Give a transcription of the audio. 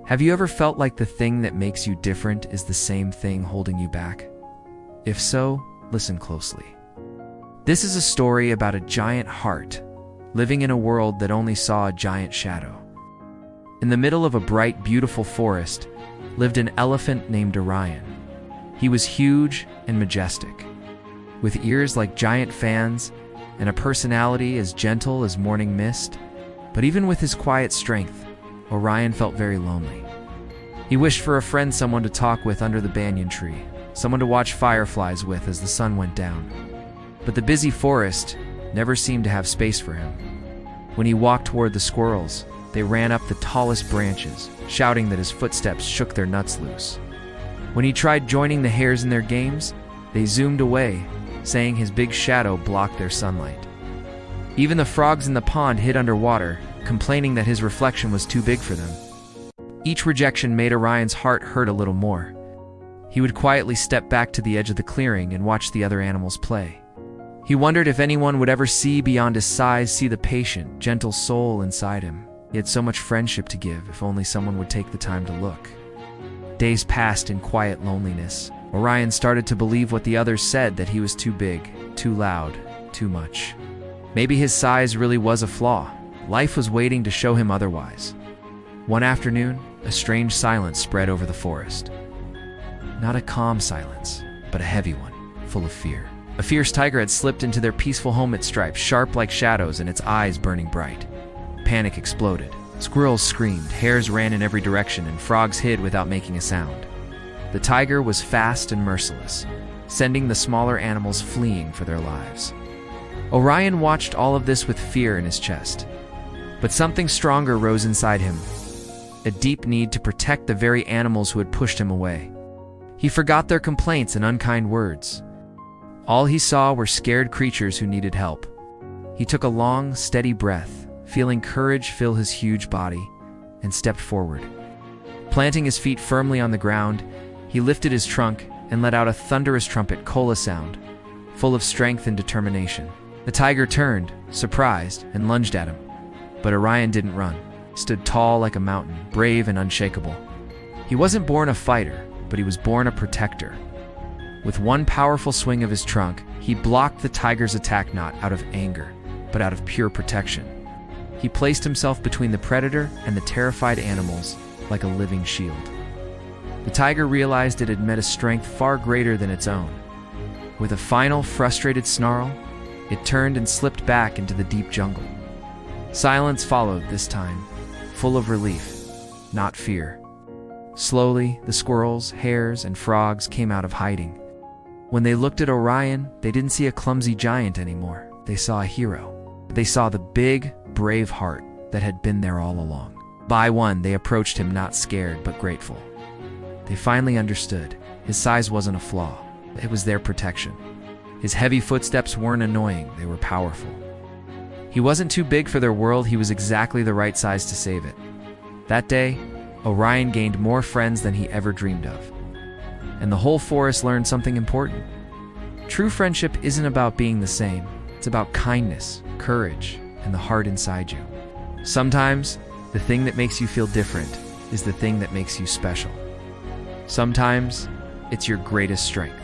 Have you ever felt like the thing that makes you different is the same thing holding you back? If so, listen closely. This is a story about a giant heart living in a world that only saw a giant shadow. In the middle of a bright, beautiful forest lived an elephant named Orion. He was huge and majestic, with ears like giant fans and a personality as gentle as morning mist. But even with his quiet strength, Orion felt very lonely. He wished for a friend, someone to talk with under the banyan tree, someone to watch fireflies with as the sun went down. But the busy forest never seemed to have space for him. When he walked toward the squirrels, they ran up the tallest branches, shouting that his footsteps shook their nuts loose. When he tried joining the hares in their games, they zoomed away, saying his big shadow blocked their sunlight. Even the frogs in the pond hid underwater, complaining that his reflection was too big for them. Each rejection made Orion's heart hurt a little more. He would quietly step back to the edge of the clearing and watch the other animals play. He wondered if anyone would ever see beyond his size, see the patient, gentle soul inside him. He had so much friendship to give, if only someone would take the time to look. Days passed in quiet loneliness. Orion started to believe what the others said, that he was too big, too loud, too much. Maybe his size really was a flaw. Life was waiting to show him otherwise. One afternoon, a strange silence spread over the forest. Not a calm silence, but a heavy one, full of fear. A fierce tiger had slipped into their peaceful home at stripes, sharp like shadows and its eyes burning bright. Panic exploded. Squirrels screamed, hares ran in every direction, and frogs hid without making a sound. The tiger was fast and merciless, sending the smaller animals fleeing for their lives. Orion watched all of this with fear in his chest. But something stronger rose inside him, a deep need to protect the very animals who had pushed him away. He forgot their complaints and unkind words. All he saw were scared creatures who needed help. He took a long, steady breath, feeling courage fill his huge body, and stepped forward. Planting his feet firmly on the ground, he lifted his trunk and let out a thunderous trumpet cola sound, full of strength and determination. The tiger turned, surprised, and lunged at him. But Orion didn't run. He stood tall like a mountain, brave and unshakable. He wasn't born a fighter, but he was born a protector. With one powerful swing of his trunk, he blocked the tiger's attack, not out of anger, but out of pure protection. He placed himself between the predator and the terrified animals like a living shield. The tiger realized it had met a strength far greater than its own. With a final, frustrated snarl, it turned and slipped back into the deep jungle. Silence followed this time, full of relief, not fear. Slowly, the squirrels, hares, and frogs came out of hiding. When they looked at Orion, they didn't see a clumsy giant anymore. They saw a hero. They saw the big, brave heart that had been there all along. By one, they approached him not scared but grateful. They finally understood. His size wasn't a flaw. It was their protection. His heavy footsteps weren't annoying. They were powerful. He wasn't too big for their world. He was exactly the right size to save it. That day, Orion gained more friends than he ever dreamed of. And the whole forest learned something important. True friendship isn't about being the same. It's about kindness, courage, and the heart inside you. Sometimes, the thing that makes you feel different is the thing that makes you special. Sometimes, it's your greatest strength.